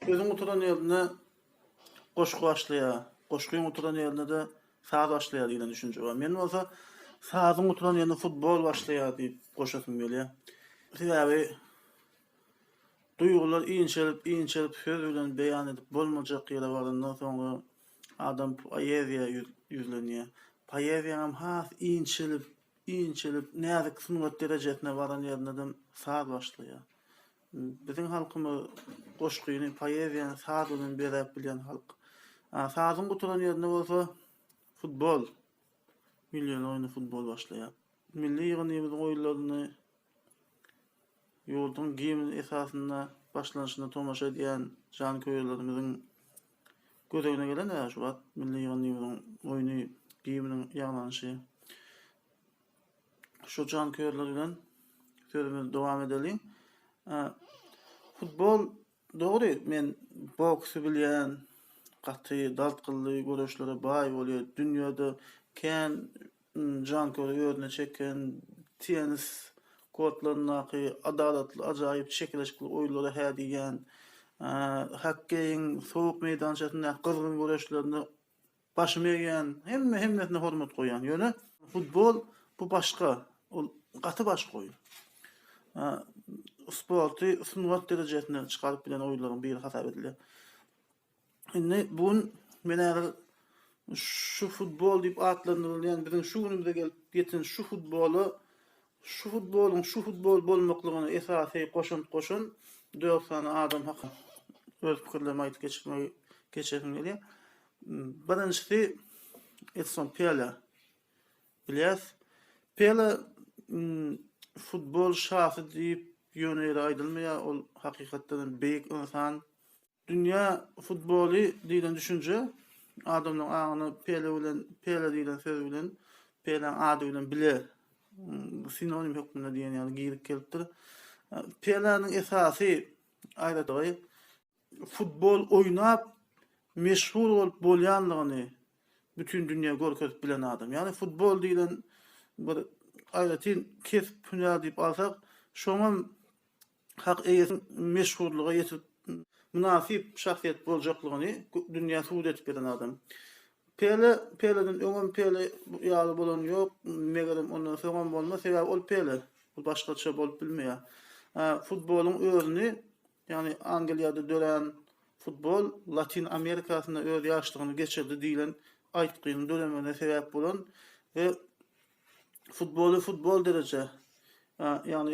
Özüň oturan ýerine goşky başlaýar. Goşkyň oturan ýerine de saz başlaýar diýen düşünje bar. Men bolsa sazyň oturan ýerine futbol başlaýar diýip goşasym gelýär. Sebäbi duygular iňçelip söz bilen beýan edip bolmajak ýere barandan soňra adam poeziýa ýüzlenýär. Poeziýam has iňçelip näzik sungat derejesine baran ýerine de saz başlaýar. Bizim halkymyz goşkyny poeziýany saz bilen berip bilýän halk. Sazyň oturan ýerine bolsa futbol, million oýny futbol başlaýar. Milli ýygnymyzyň oýunlaryny ýurdun giýimini esasynda başlanýyşyna tomaşa edýän janköýerlerimizin gözegine gelen şu wagt milli ýygnymyzyň oýuny giýiminiň ýaglanşy. Şu janköýerler bilen sözümizi dowam edelim. Futbol dogry men boksy bilýän, gaty daltgylly görüşlere baý bolýar. Dünýede kän janköýer ýörüne çeken tenis kortlarynaky adalatly ajaýyp çekileşikli oýunlara hä diýen, hakkeýiň soğuk meýdançasynda gyzgyn görüşlerini başyma ýen, hemmesine hormat goýan. Ýöne futbol bu başga, ol gaty başga oýun. Sporty sungat derejesine çykaryp bilen oýunlaryň biri hasap edilýär. Indi bun men şu futbol diýip adlandyrylýan biziň şu günümizde gelip ýeten şu futbol bolmaklygyny esasy goşun 4 sany adam hakda öz pikirlerimi aýtyp geçerim gelýär. Birinçisi Edson Pele. Bilýäs, Pele futbol şahsy diýip ýöneleri aýdylmaýar, ol hakykatdan beýik insan. Dünýä futboly diýilen düşünje adamlaryň agyny Pele diýilen söz bilen, Pele ady bilen bile sinonim hökmünde diýen ýaly giýip kelipdir. Pele'niň esasy aýratdy futbol oýnap meşhur bolup bolýanlygyny bütün dünýä görkezip bilen adam. Ýani futbol diýilen bir aýratyn kesip hünär diýip alsak, şoňa hak eýesi meşhurlyga ýetip münasip şahsiýet boljaklygyny dünýä suwd etip bilen adam. Pele'den öňem Pele ýaly bolan ýok, megerem ondan soňam bolmaz, sebäbi ol Pele, bu başgaça bolup bilmeýär. Futboluň özüni, ýani Angliýada dören futbol Latin Amerikasynda öz ýaşlygyny geçirdi diýilen aýtgyň dönemine sebäp bolan we futbol derece, ýani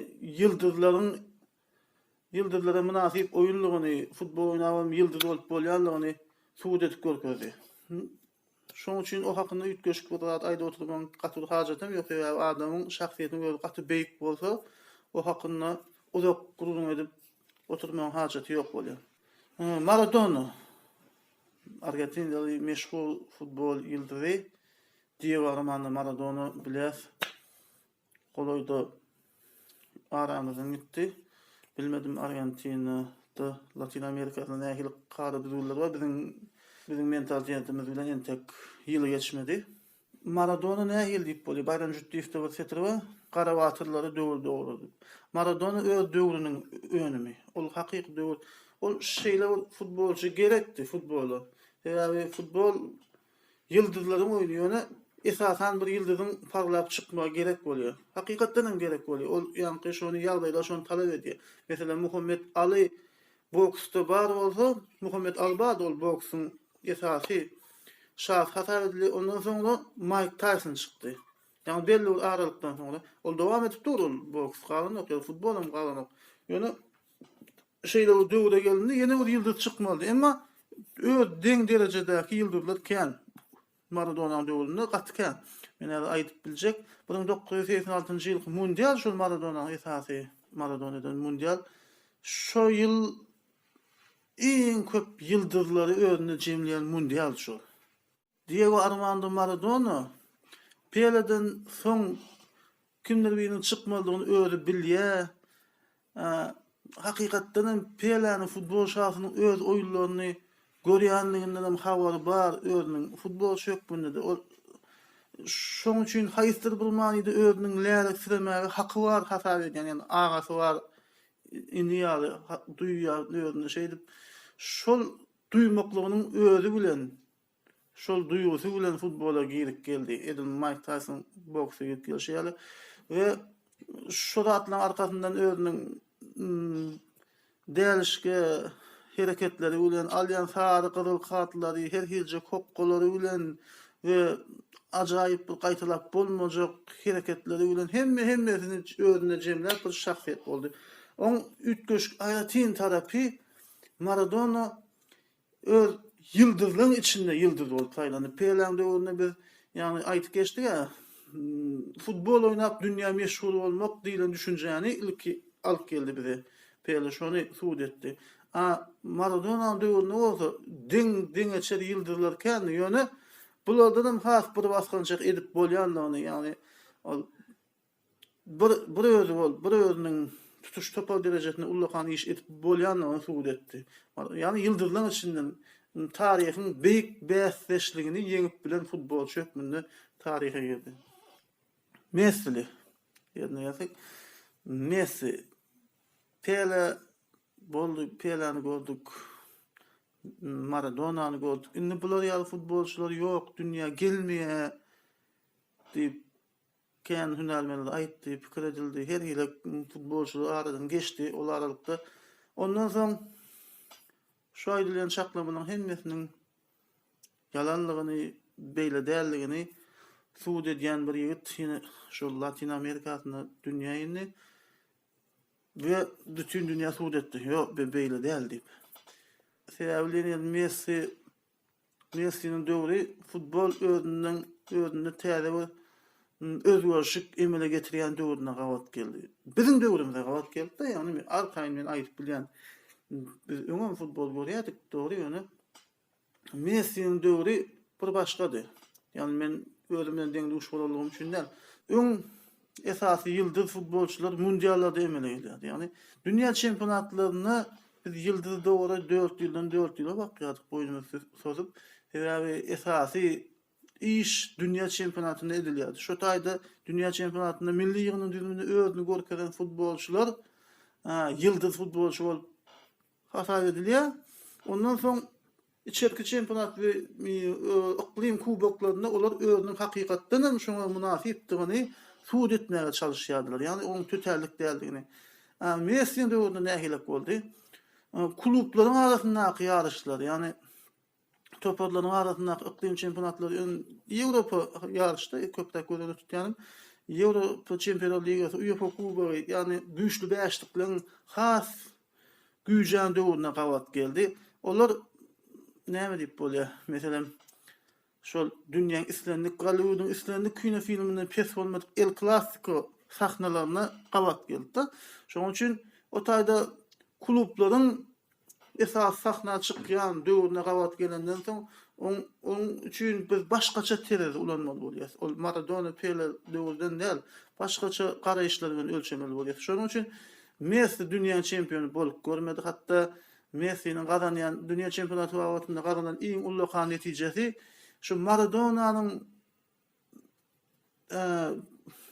ýyldızlara münasip oýunlygyny, futbol oýnabam ýyldız bolup bolýanlygyny suwd etip görkezdi. Şoň üçin o hakynda ütgeşik bir zat aýda oturman gatyr hajatym ýok. Adamyň şahsiýetini öz gaty beýik bolsa, o hakynda uzak gurulum edip oturman hajaty ýok bolýar. Maradona, Argentinaly meşhur futbol ýyldyzy Diego Armando Maradona bilýäs, goloýda aramyzdan gitdi. Bilmedim Argentina'da, Latin Amerika'da nähili qara düzgünler bar. Bizim mentalitetimiz bilen entek ýyly geçmedi. Maradona nähili diýip bolýar. Bayram Jütdiýevde bir setri bar. Qara watyrlary döwürdi. Maradona öz döwrüniň önümi. Ol hakyky döwür. Ol şeýle futbolçy gerekdi futbola. Sebäbi futbol ýyldızlaryň oýunýaryna esasan bir ýyldyzyň parlap çykmagy gerek bolýar. Hakykatdan hem gerek bolýar. Ol ýanky şonu ýagdaýda şonu talap edýär. Mesela Muhammed Ali boksda bar bolsa, Muhammed Albad ol boksyň esasy şahs hasap edildi. Ondan soňra Mike Tyson çykdy. Ýani belli bir aralykdan soňra ol dowam etip durdy boks galanyk, futbolum galanyk. Ýöne şeýle o döwre geldi, ýene bir ýyldız çykmaly. Emma öz deň derejedäki ýyldızlar kän. Maradona'nın döwründe gatken. Mene aýdyp biljek. 1986-njy ýyl mundial şol Maradona'nın esasy Maradona'dan mundial. Şo ýyl iň köp ýyldızlary özüne jemleýän mundial şol. Diego Armando Maradona Pele'den soň kimler biriniň çykmalygyny özü bilýär. Hakykatdan hem Pele'niň futbol şahsynyň öz oýunlaryny görýänliginden hem habary bar, özüniň futbol şökbünde de şoň üçin haýsdyr bir manyda özüniň läre süremäge haky bar hasap edýän, ýani agasy bar, indi ýaly duýýar özüne şeýdip şol duýmaklygynyň özü bilen, şol duýgusy bilen futbola girip geldi. Edin Mike Tyson boksa gitýär we şu zatlaryň arkasyndan özüniň dälişge hereketleri bilen, alýan sary gyzyl kartlary, her hilje kokkolary bilen we ajaýyp bir gaýtalap bolmajak hereketleri bilen hemmesini özüne jemläp bir şahsiýet boldy. Oň ütgeş aýatyn tarapy Maradona öz yıldızlyň içinde yıldız bolup taýlanyp. Pelé döwründe biz ýani aýtyp geçdik ya, futbol oynap dünýä meşhur bolmak diýilen düşünjäni ilki alyp geldi bize. Pelé şonu suud etdi. Maradona döwründe bolsa diň içer yıldızlar kendi ýöne bulardan has bir baskançyk edip bolýanlygyny, ýani bir özü bol, bir özüniň tutuş topal derejesine ullakan iş etip bolýanlygyny suud etdi. Ýani yıldızlaryň içinden tarihiň beýik bäsleşligini ýeňip bilen futbolçy hökmünde tarihe girdi. Messi ýerine ýazak. Messi Pelé boldy, Peléni gördük. Maradona'ny gördük. Indi bular ýaly futbolçular ýok, dünýä gelmeýär diýip kän hünärmenler aýtdy, pikir edildi. Her ýyly futbolçular aradan geçdi, olar aralykda. Ondan soň şu aýdylan çaklamynyň hemmesiniň ýalanlygyny, beýle däldigini suud edýän bir ýigit ýene şu Latin Amerikasyna dünýäni we bütün dünýä suud etdi. Ýok, beýle däl diýip. Sebäpleri Messi'nin döwri futbol özünde täze bir özgörşik emele getirýän döwrüne gawat geldi. Biziň döwrümizde gawat geldi, ýani arkaýyn men aýdyp bilýän biz öňe futbol görýärdik, dogry ýöne. Messi'nin döwri bir başgady. Ýani men özümden deňde uş bolalygym üçin öň esasy ýyldız futbolçular mundiallarda emele gelýärdi. Ýani dünýä çempionatlaryna biz yıldız doğru 4 ýyldan 4 ýyla bakýardyk boýnumy sozup. Esasy iş dünýä çempionatyna edilýärdi. Şu taýda dünýä çempionatyna milli ýygynyň düzüminde özüni görkezen futbolçular yıldız futbolçu bolup hasap edilýär. Ondan soň içerki çempionat we iklim kuboklaryna olar özüniň hakykatdan şoňa munasipdigini suud etmäge çalışýardylar. Ýani onuň töterlik däldigini. Messi'nin döwründe nähilek boldy? Klublaryň arasyndaky ýarışlar, ýani toparlaryň arasyndaky iklim çempionatlary, Ýewropa ýarışda köpden gözde tutýanym. Ýewropa Çempionlar Ligasy, UEFA kubogy, ýani güýçli bäşlikliň has güýjän döwrüne gawat geldi. Olar näme diýip bolýar? Meselem şol dünýäň islendik Hollywood'un islendik kino filminden pes bolmadyk El Clasico sahnalaryna gawat geldi. Şoň üçin o taýda klublaryň esas sahna çykýan döwrüne gawat gelenden soň onun üçin biz başgaça terez ulanmaly bolýar. Ol Maradona, Pelé döwründen däl, başgaça garaýşlar bilen ölçemeli bolýar. Şonuň üçin Messi dünýä çempionu bolup görmedi. Hatda Messi'nin gazanýan dünýä çempionaty wagtynda gazanan iň ullakan netijesi şu Maradona'nın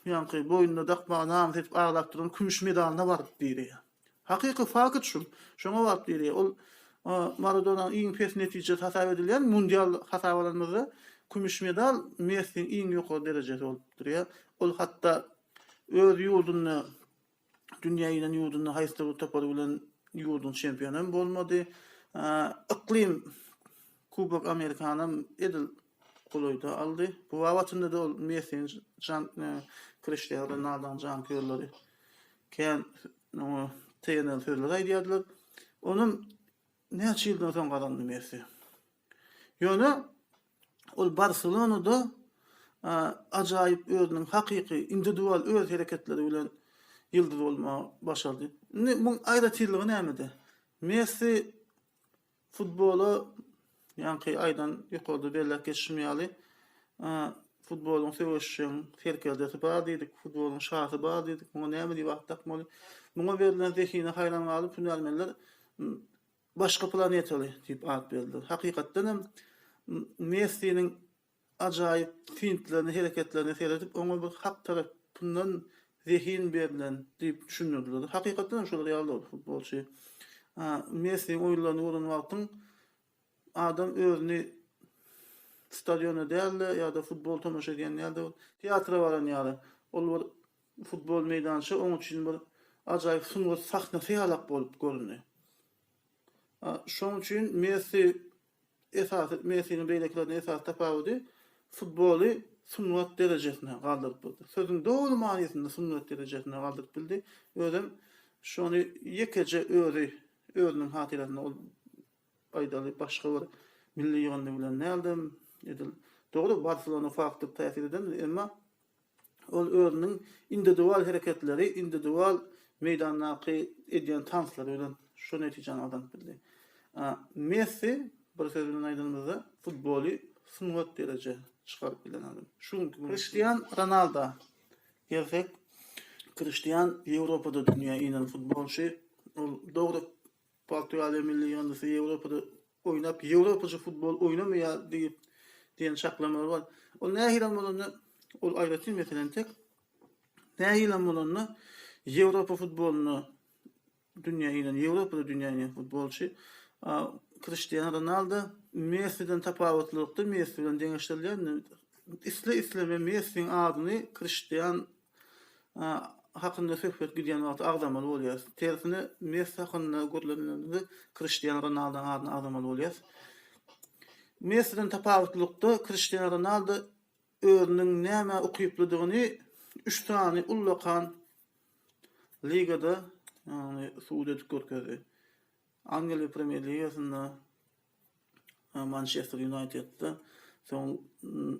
ýanky boýnuna dakmagy nam etip aglap duran kümüş medalyna baryp diýýär. Hakyky fakat şu. Şoňa baryp diýýär. Ol Maradona'nın iň pes netijesi hasap edilýän mundial hasap alanmazda kümüş medal Messi'nin iň ýokary derejesi bolup durýar. Ol hatda öz ýurduny dünýäniň ýurduny haýsty topar bilen ýurdun çempionu bolmady. Iklim Kubok Amerikanam edil goloýda aldy. Bu wagtynda da Messi'nin Cristiano Ronaldo'nun jankyerleri kän TNL sözleri aýdýardylar. Onun näçe ýyldan soň gazandy Messi. Ýöne ol Barcelona'da ajaýyp özüniň hakyky individual öz hereketleri bilen yıldız bolma başardy. Bu aýratyrlygy nämede? Messi futbolu ýanky aýdan ýokardy berlek geçirmeýäli. Futbolun sevişiň ferkeldesi bar diýdik, futbolun şahsy bar diýdik. Muňa näme diýip atdakmaly? Muňa berilen zehine hayran galyp hünärmenler başga planetaly diýip at berdiler. Hakykatdan hem Messi'nin ajaýyp fintlerini, hereketlerini seyredip oňa bir hak tarapyndan zehin berilen diýip düşünýärdiler. Hakykatdan şolar ýaly futbolçy Messi oyunlarını görən wagtyň adam özüni stadiona däl ýa-da futbol tomaşa edýän ýerde teatra baran ýaly. Ol bir futbol meýdançy oň üçin bir ajaýyp suňur sahnasy ýalak bolup görünýär. Şoň üçin Messi'nin beýleklerine esas tapawudy futbolu sunwat derejesine galdyryp bildi. Sözüň dogry manysynda sunwat derejesine galdyryp bildi. Özüm şonu ýekece özüniň hatyrlaryna ol aýdaly başga bir milli ýygyny bilen näldem edil. Dogry Barcelona fakty täsir eden, emma ol özüniň individual hereketleri, individual meýdandaky edýän tanslary bilen şu netijany adam bildi. Messi bir söz bilen aýdymyzda futbolu sunwat derece çıkarıp bilen adam. Şunky Cristiano Ronaldo gelsek, Cristiano Ýewropada dünýä inen futbolçy, ol dogry Portugaliýa milli ýyldysy Ýewropada oýnap, Ýewropaça futbol oýnamaýar diýen çaklamalar bar. Ol nähilem bolany ol aýratyn meselen tek nähilem bolany Ýewropa futbolunu dünýä inen, Ýewropada dünýä inen futbolçy Cristiano Ronaldo Messi'den tapawutlykdy, Messi bilen deňeşdirilýär. İsleme Messi'nin adyny Cristiano hakynda söhbet gidýän wagt agdamaly bolýar. Tersine Messi hakynda görüleninde Cristiano Ronaldo'nun adyny agdamaly bolýar. Messi'den tapawutlykdy Cristiano Ronaldo özüniň näme okyplydygyny 3 tane ullakan ligada suudet görkezdi. Angliýa Premier Ligasynda, Manchester United'da, soň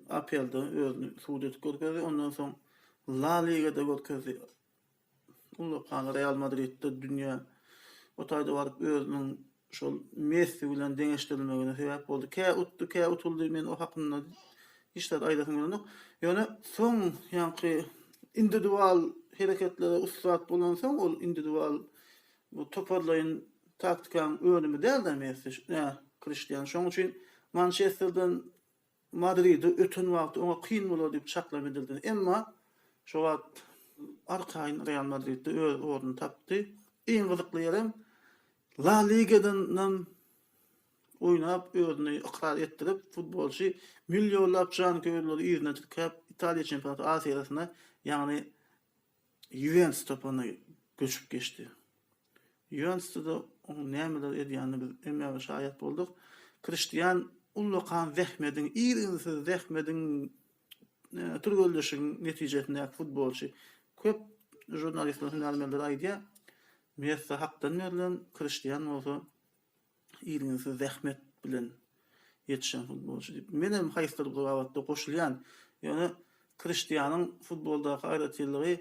APL'de özüni suudet görkezdi. Ondan soň La Liga'da görkezdi. Ullakan Real Madrid'de dünýä otaýda baryp özüniň şol Messi bilen deňeşdirilmegine sebäp boldy. Kä utuldy, men o hakynda işler aýdasym gelenok. Ýöne soň ýanky individual hereketlere ustat bolan soň ol individual bu toparlaýyn taktikan önümi däl Messi, Cristiano. Şoň üçin Manchester'dan Madrid'e ötün wagt oňa kyn bolar diýip çaklap edildi. Emma şo wagt arkaýyn Real Madrid'de öz orduny tapdy. Iň gyzykly ýerim La Liga'dan oýnap özüni ikrar etdirip futbolçy millionlap can köýleri ýerine türkap Italiýa çempionaty A seriýasyna, ýagny Juventus topuna göçüp geçdi. Juventus'da nämeler edýänini biz emma şaýat boldyk. Cristiano ullakan zähmedin, ýygynsy zähmedin türgölleşiň netijesinde futbolçy. Köp jurnalistler nämeler aýdýar. Messi hakdan verilen, Cristiano bolsa ýygynsy zähmet bilen ýetişen futbolçy diýip. Menem haýstar bu wagtda goşulýan. Ýöne Cristiano'nun futboldaky aýratyllygy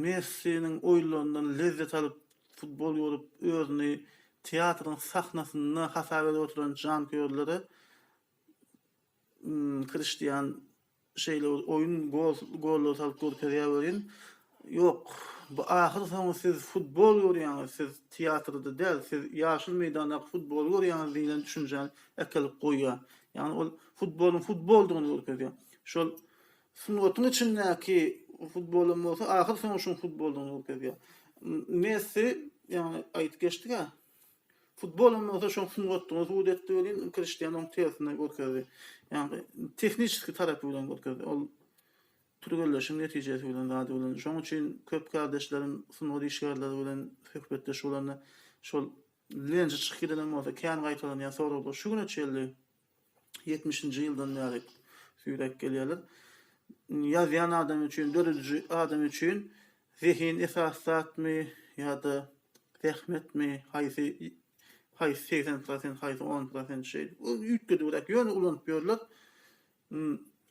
Messi'nin oýunlaryndan lezzet alyp futbol görüp özüni teatrın sahnasyna hasap edip oturan jan köýerleri Cristiano şeýle oýun gollar salyp görkezýär. Ýok, bu ahyr soň siz futbol görýäňiz, siz teatrda däl, siz ýaşyl meýdanda futbol görýäňiz diýen düşünjäni ekelip goýýar. Ýani ol futbolun futboldugyny görkezýär. Şol sunwatyň içindäki futbolun bolsa ahyr soň şol futboldugyny görkezýär. Messi ýani aýdyp geçdik ha. Futbolun bolsa şol sunwatyny suudet edýän Cristiano'nun tersine görkezdi. Ýani tehnik tarapy bilen görkezdi. Ol türgölleşiň netijesi bilen zady bilen. Şoň üçin köp kardeşlerim sunwat işgärleri bilen söhbetdeş bolanda şol lenji çykyp giden bolsa kän gaýtalan ýa soruldy. Şu güne çeldi 70-nji ýyldan bäri süýrek gelýärler. Ýazýan adam üçin, dörücü adam üçin zihin esasatmy ýa-da zähmetmi, haýsy 80%, haýsy 10% şey. O ýütgüdürek ýöne ulanyp ýörler.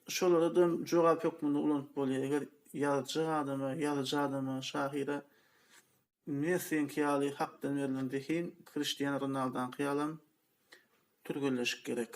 Şolardan jogap ýokmuny ulanyp bolýar. Eger ýazjy adama, şahyra Messi'nin kiýaly hakdan verilen zihin Cristiano Ronaldo'dan kiýalam türgölleşik gerek.